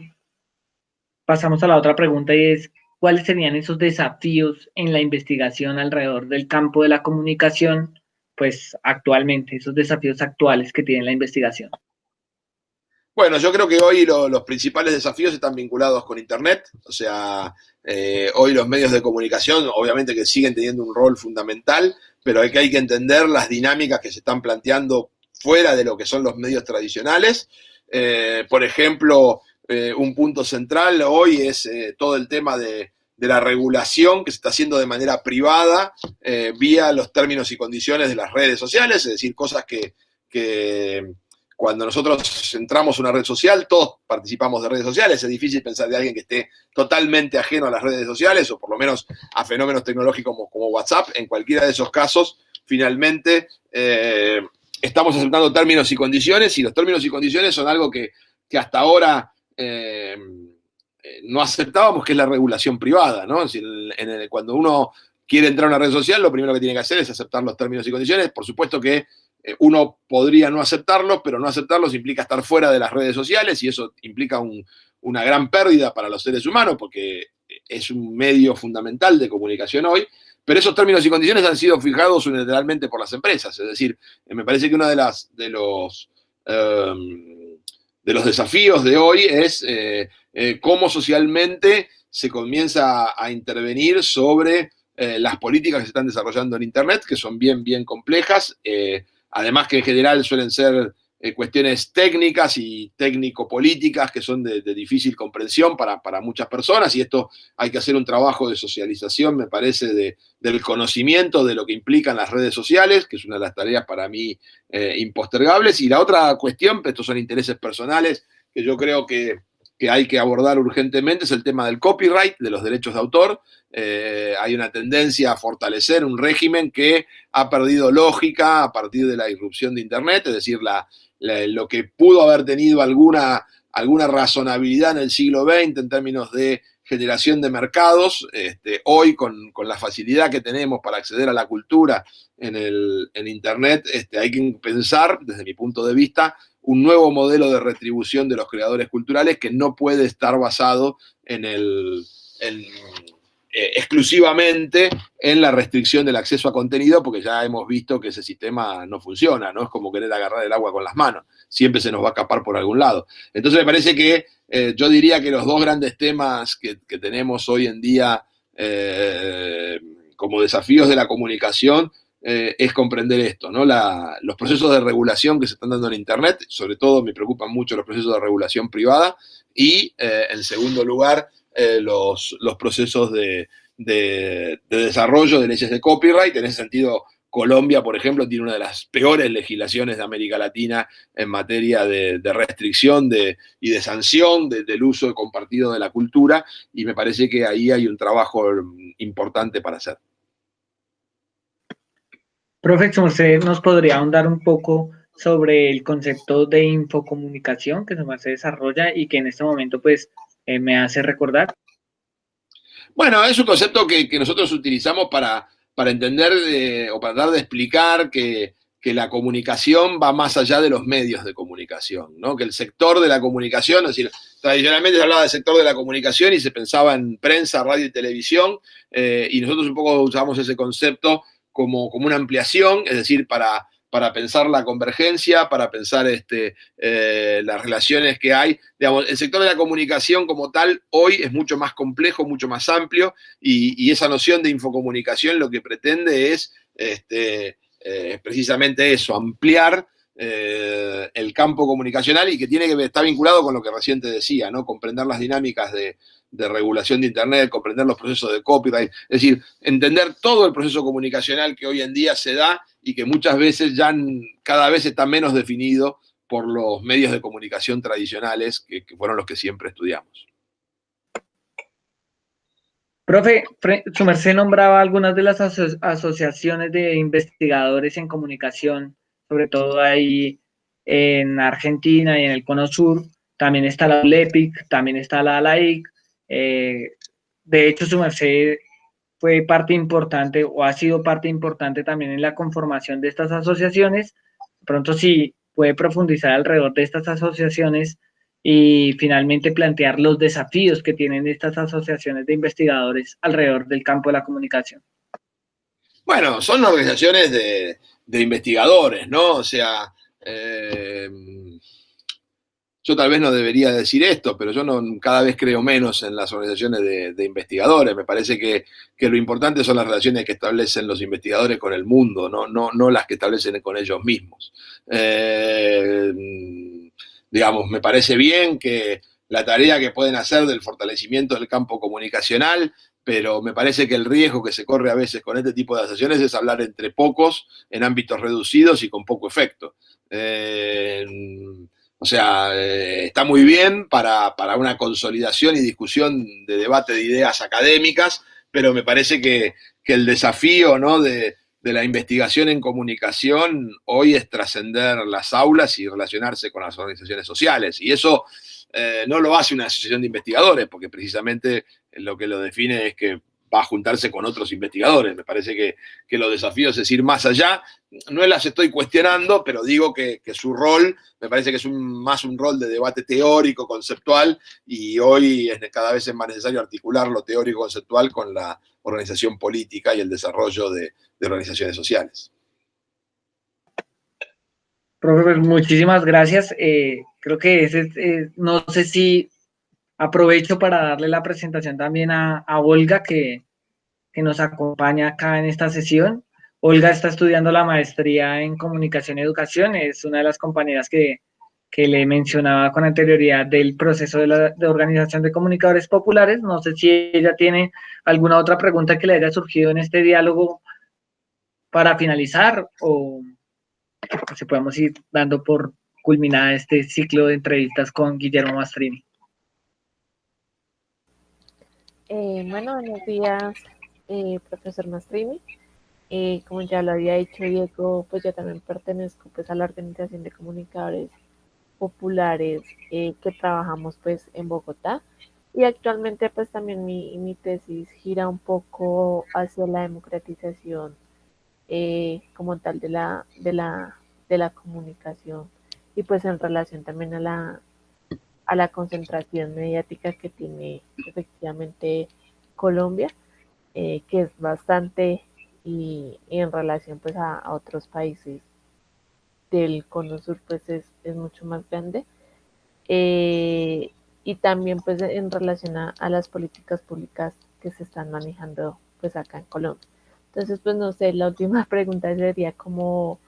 pasamos a la otra pregunta, y es, ¿cuáles serían esos desafíos en la investigación alrededor del campo de la comunicación, pues actualmente, esos desafíos actuales que tiene la investigación? Bueno, yo creo que hoy los principales desafíos están vinculados con Internet. O sea, hoy los medios de comunicación, obviamente que siguen teniendo un rol fundamental, pero hay que entender las dinámicas que se están planteando fuera de lo que son los medios tradicionales. Por ejemplo, un punto central hoy es todo el tema de de la regulación que se está haciendo de manera privada vía los términos y condiciones de las redes sociales, es decir, cosas que cuando nosotros entramos a una red social, todos participamos de redes sociales, es difícil pensar de alguien que esté totalmente ajeno a las redes sociales, o por lo menos a fenómenos tecnológicos como WhatsApp. En cualquiera de esos casos, finalmente, estamos aceptando términos y condiciones, y los términos y condiciones son algo que hasta ahora no aceptábamos, que es la regulación privada, ¿no? Es decir, cuando uno quiere entrar a una red social, lo primero que tiene que hacer es aceptar los términos y condiciones. Por supuesto que uno podría no aceptarlos, pero no aceptarlos implica estar fuera de las redes sociales, y eso implica una gran pérdida para los seres humanos, porque es un medio fundamental de comunicación hoy. Pero esos términos y condiciones han sido fijados unilateralmente por las empresas. Es decir, me parece que uno de los desafíos de hoy es cómo socialmente se comienza a intervenir sobre las políticas que se están desarrollando en Internet, que son bien, bien complejas. Además que en general suelen ser cuestiones técnicas y técnico-políticas que son de difícil comprensión para muchas personas, y esto hay que hacer un trabajo de socialización, me parece, del conocimiento de lo que implican las redes sociales, que es una de las tareas para mí impostergables. Y la otra cuestión, estos son intereses personales que yo creo que hay que abordar urgentemente, es el tema del copyright, de los derechos de autor. Hay una tendencia a fortalecer un régimen que ha perdido lógica a partir de la irrupción de Internet, es decir, lo que pudo haber tenido alguna razonabilidad en el siglo XX en términos de generación de mercados, hoy con la facilidad que tenemos para acceder a la cultura en Internet, hay que pensar, desde mi punto de vista, un nuevo modelo de retribución de los creadores culturales que no puede estar basado exclusivamente en la restricción del acceso a contenido, porque ya hemos visto que ese sistema no funciona, ¿no? Es como querer agarrar el agua con las manos, siempre se nos va a escapar por algún lado. Entonces me parece que yo diría que los dos grandes temas que tenemos hoy en día como desafíos de la comunicación es comprender esto, ¿no? Los procesos de regulación que se están dando en Internet, sobre todo me preocupan mucho los procesos de regulación privada, y en segundo lugar los procesos de desarrollo de leyes de copyright. En ese sentido, Colombia, por ejemplo, tiene una de las peores legislaciones de América Latina en materia de restricción y de sanción del uso compartido de la cultura, y me parece que ahí hay un trabajo importante para hacer. Profesor, ¿usted nos podría ahondar un poco sobre el concepto de infocomunicación que se desarrolla y que en este momento pues me hace recordar? Bueno, es un concepto que nosotros utilizamos para entender o para dar de explicar que la comunicación va más allá de los medios de comunicación, ¿no? Que el sector de la comunicación, es decir, tradicionalmente se hablaba del sector de la comunicación y se pensaba en prensa, radio y televisión, y nosotros un poco usamos ese concepto como una ampliación, es decir, para pensar la convergencia, para pensar las relaciones que hay. Digamos, el sector de la comunicación como tal hoy es mucho más complejo, mucho más amplio, y esa noción de infocomunicación lo que pretende es precisamente eso, ampliar el campo comunicacional, y que está vinculado con lo que recién te decía, ¿no? Comprender las dinámicas de regulación de Internet, comprender los procesos de copyright, es decir, entender todo el proceso comunicacional que hoy en día se da y que muchas veces ya cada vez está menos definido por los medios de comunicación tradicionales que fueron los que siempre estudiamos. Profe, su merced nombraba algunas de las asociaciones de investigadores en comunicación, sobre todo ahí en Argentina y en el Cono Sur. También está la ULEPIC, también está la ALAIC. De hecho, su merced fue parte importante o ha sido parte importante también en la conformación de estas asociaciones. Pronto sí puede profundizar alrededor de estas asociaciones y finalmente plantear los desafíos que tienen estas asociaciones de investigadores alrededor del campo de la comunicación. Bueno, son organizaciones de investigadores, ¿no? O sea, yo tal vez no debería decir esto, pero yo cada vez creo menos en las organizaciones de investigadores. Me parece que lo importante son las relaciones que establecen los investigadores con el mundo, no las que establecen con ellos mismos. Digamos, me parece bien que la tarea que pueden hacer del fortalecimiento del campo comunicacional pero me parece que el riesgo que se corre a veces con este tipo de asociaciones es hablar entre pocos, en ámbitos reducidos y con poco efecto. O sea, está muy bien para una consolidación y discusión de debate de ideas académicas, pero me parece que el desafío, ¿no?, de la investigación en comunicación hoy es trascender las aulas y relacionarse con las organizaciones sociales. Y eso no lo hace una asociación de investigadores, porque precisamente lo que lo define es que va a juntarse con otros investigadores. Me parece que los desafíos es ir más allá. No las estoy cuestionando, pero digo que su rol me parece que es más un rol de debate teórico, conceptual, y hoy cada vez es más necesario articular lo teórico-conceptual con la organización política y el desarrollo de organizaciones sociales. Profe, pues muchísimas gracias. Creo que no sé si aprovecho para darle la presentación también a Olga, que nos acompaña acá en esta sesión. Olga está estudiando la maestría en comunicación y educación, es una de las compañeras que le mencionaba con anterioridad del proceso de organización de comunicadores populares. No sé si ella tiene alguna otra pregunta que le haya surgido en este diálogo para finalizar o si podemos ir dando por culminada este ciclo de entrevistas con Guillermo Mastrini. Bueno, buenos días, profesor Mastrini. Como ya lo había dicho Diego, pues yo también pertenezco pues a la Organización de Comunicadores Populares que trabajamos pues en Bogotá, y actualmente pues también mi tesis gira un poco hacia la democratización como tal de la comunicación, y pues en relación también a la concentración mediática que tiene efectivamente Colombia, que es bastante, y en relación pues a otros países del cono sur pues es mucho más grande, y también pues en relación a las políticas públicas que se están manejando pues acá en Colombia. Entonces pues no sé, la última pregunta sería como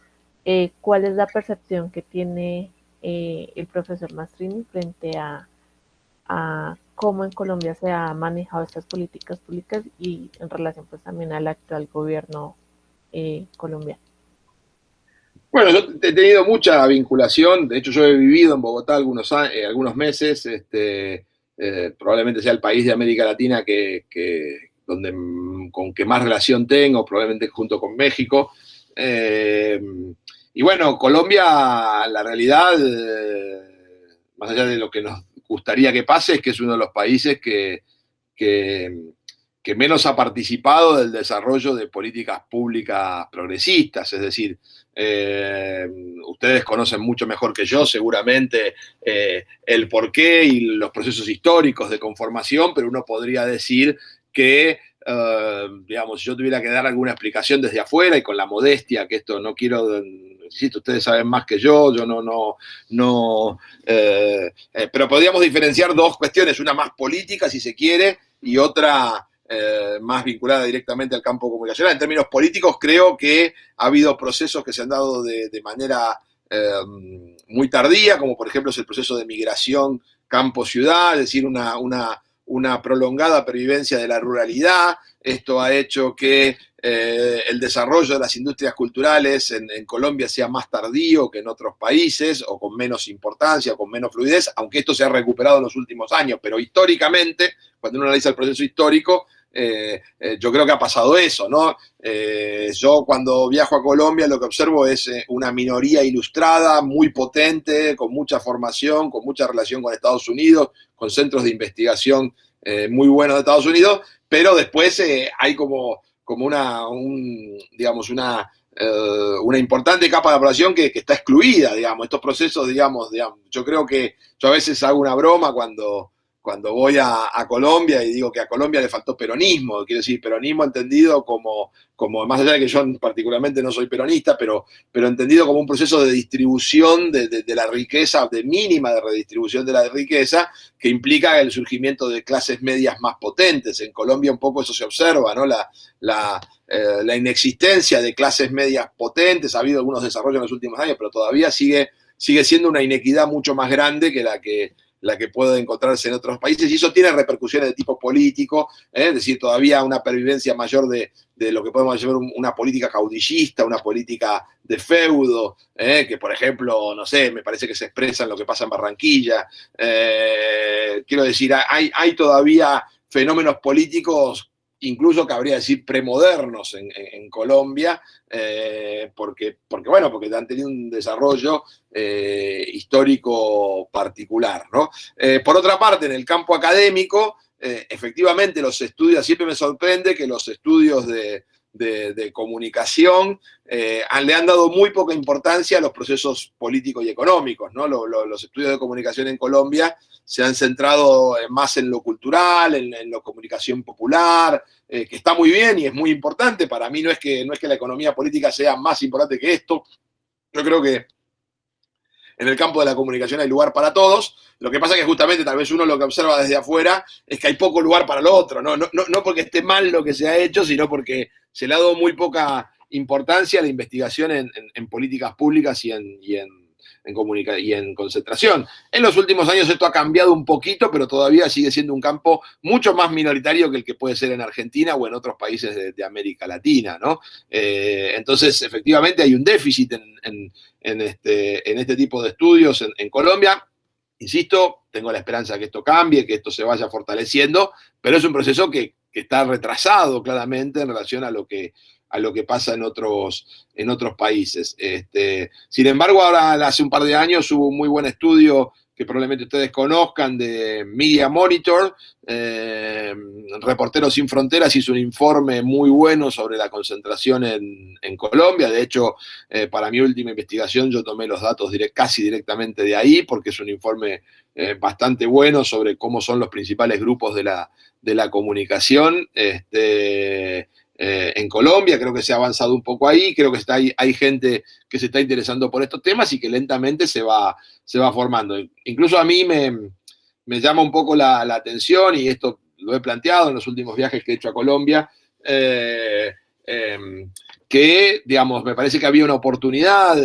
¿cuál es la percepción que tiene el profesor Mastrini frente a cómo en Colombia se ha manejado estas políticas públicas y en relación pues también al actual gobierno colombiano? Bueno, yo he tenido mucha vinculación, de hecho yo he vivido en Bogotá algunos meses, probablemente sea el país de América Latina donde, con que más relación tengo, probablemente junto con México. Y bueno, Colombia, la realidad, más allá de lo que nos gustaría que pase, es que es uno de los países que, que menos ha participado del desarrollo de políticas públicas progresistas, es decir, ustedes conocen mucho mejor que yo seguramente el porqué y los procesos históricos de conformación, pero uno podría decir que, digamos, si yo tuviera que dar alguna explicación desde afuera y con la modestia, que esto no quiero, insisto, ustedes saben más que yo no, pero podríamos diferenciar dos cuestiones, una más política, si se quiere, y otra más vinculada directamente al campo comunicacional. En términos políticos, creo que ha habido procesos que se han dado de manera muy tardía, como por ejemplo es el proceso de migración campo-ciudad, es decir, una prolongada pervivencia de la ruralidad. Esto ha hecho que el desarrollo de las industrias culturales en Colombia sea más tardío que en otros países, o con menos importancia, o con menos fluidez, aunque esto se ha recuperado en los últimos años, pero históricamente, cuando uno analiza el proceso histórico, yo creo que ha pasado eso, ¿no? Yo cuando viajo a Colombia lo que observo es una minoría ilustrada, muy potente, con mucha formación, con mucha relación con Estados Unidos, con centros de investigación muy buenos de Estados Unidos, pero después hay como digamos, una importante capa de la población que está excluida, digamos, estos procesos, digamos, yo creo que yo a veces hago una broma cuando voy a Colombia y digo que a Colombia le faltó peronismo, quiero decir, peronismo entendido como más allá de que yo particularmente no soy peronista, pero entendido como un proceso de distribución de la riqueza, de mínima de redistribución de la riqueza, que implica el surgimiento de clases medias más potentes. En Colombia un poco eso se observa, ¿no? La inexistencia de clases medias potentes, ha habido algunos desarrollos en los últimos años, pero todavía sigue siendo una inequidad mucho más grande que la que puede encontrarse en otros países, y eso tiene repercusiones de tipo político, es decir, todavía una pervivencia mayor de lo que podemos llamar una política caudillista, una política de feudo, que por ejemplo, no sé, me parece que se expresa en lo que pasa en Barranquilla. Quiero decir, hay todavía fenómenos políticos, incluso cabría decir premodernos en Colombia, porque han tenido un desarrollo histórico particular, ¿no? Por otra parte, en el campo académico, efectivamente los estudios, siempre me sorprende que los estudios de comunicación le han dado muy poca importancia a los procesos políticos y económicos, ¿no? Los estudios de comunicación en Colombia se han centrado más en lo cultural, en la comunicación popular, que está muy bien y es muy importante. Para mí no es que la economía política sea más importante que esto. Yo creo que en el campo de la comunicación hay lugar para todos. Lo que pasa es que justamente tal vez uno lo que observa desde afuera es que hay poco lugar para lo otro. No porque esté mal lo que se ha hecho, sino porque se le ha dado muy poca importancia a la investigación en políticas públicas y en concentración. En los últimos años esto ha cambiado un poquito, pero todavía sigue siendo un campo mucho más minoritario que el que puede ser en Argentina o en otros países de América Latina, ¿no? Entonces, efectivamente, hay un déficit en este tipo de estudios en Colombia. Insisto, tengo la esperanza que esto cambie, que esto se vaya fortaleciendo, pero es un proceso que está retrasado claramente en relación a lo que pasa en otros países. Sin embargo, ahora hace un par de años hubo un muy buen estudio que probablemente ustedes conozcan, de Media Monitor. Reporteros Sin Fronteras hizo un informe muy bueno sobre la concentración en Colombia. De hecho, para mi última investigación yo tomé los datos casi directamente de ahí, porque es un informe bastante bueno sobre cómo son los principales grupos de la comunicación en Colombia. Creo que se ha avanzado un poco ahí, creo que hay gente que se está interesando por estos temas y que lentamente se va formando. Incluso a mí me llama un poco la atención, y esto lo he planteado en los últimos viajes que he hecho a Colombia, que, digamos, me parece que había una oportunidad,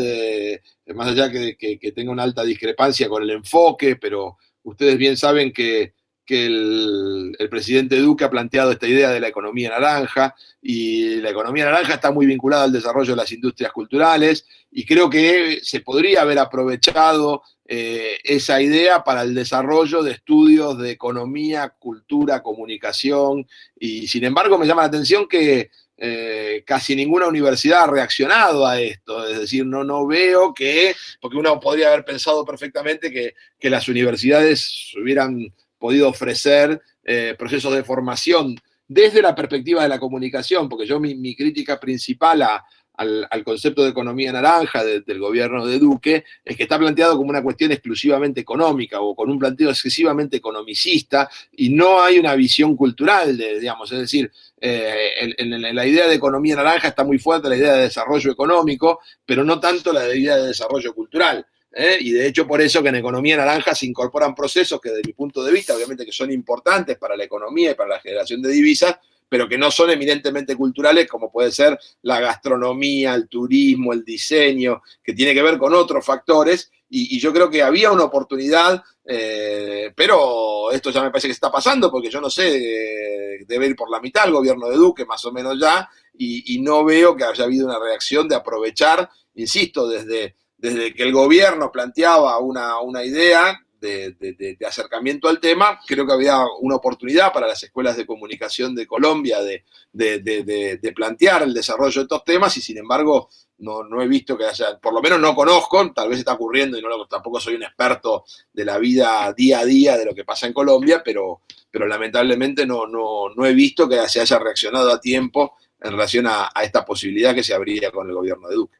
más allá que tenga una alta discrepancia con el enfoque, pero ustedes bien saben que el presidente Duque ha planteado esta idea de la economía naranja, y la economía naranja está muy vinculada al desarrollo de las industrias culturales, y creo que se podría haber aprovechado esa idea para el desarrollo de estudios de economía, cultura, comunicación, y sin embargo me llama la atención que casi ninguna universidad ha reaccionado a esto. Es decir, no veo porque uno podría haber pensado perfectamente que las universidades hubieran podido ofrecer procesos de formación desde la perspectiva de la comunicación, porque yo mi crítica principal al concepto de economía naranja del gobierno de Duque es que está planteado como una cuestión exclusivamente económica, o con un planteo excesivamente economicista, y no hay una visión cultural, digamos, es decir, en la idea de economía naranja está muy fuerte la idea de desarrollo económico, pero no tanto la idea de desarrollo cultural. Y de hecho por eso que en economía naranja se incorporan procesos que desde mi punto de vista obviamente que son importantes para la economía y para la generación de divisas, pero que no son eminentemente culturales, como puede ser la gastronomía, el turismo, el diseño, que tiene que ver con otros factores, y yo creo que había una oportunidad, pero esto ya me parece que está pasando, porque yo no sé, debe ir por la mitad el gobierno de Duque, más o menos ya, y no veo que haya habido una reacción de aprovechar, insisto, desde que el gobierno planteaba una idea de acercamiento al tema, creo que había una oportunidad para las escuelas de comunicación de Colombia de plantear el desarrollo de estos temas, y sin embargo no he visto que haya, por lo menos no conozco, tal vez está ocurriendo y tampoco soy un experto de la vida día a día de lo que pasa en Colombia, pero lamentablemente no he visto que se haya reaccionado a tiempo en relación a esta posibilidad que se abría con el gobierno de Duque.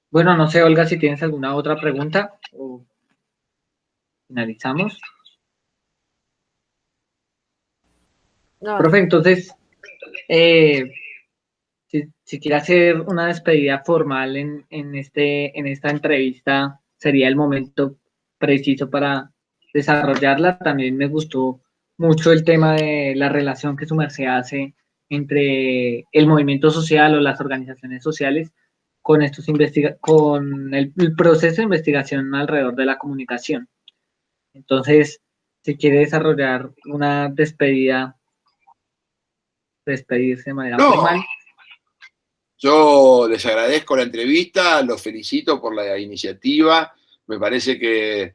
Bueno, no sé, Olga, si tienes alguna otra pregunta o finalizamos. No, Profe, entonces, si quiere hacer una despedida formal en esta entrevista, sería el momento preciso para desarrollarla. También me gustó mucho el tema de la relación que su merced hace entre el movimiento social o las organizaciones sociales con con el proceso de investigación alrededor de la comunicación. Entonces, si quiere desarrollar una despedirse de manera No, formal. yo les agradezco la entrevista, los felicito por la iniciativa. Me parece que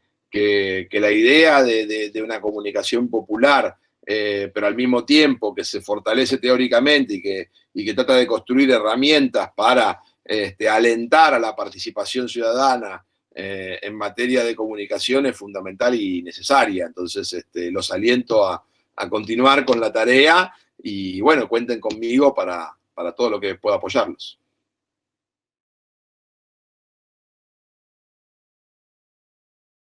la idea de una comunicación popular, pero al mismo tiempo que se fortalece teóricamente y que trata de construir herramientas para alentar a la participación ciudadana en materia de comunicación es fundamental y necesaria. Entonces, los aliento a continuar con la tarea y bueno, cuenten conmigo para todo lo que pueda apoyarlos.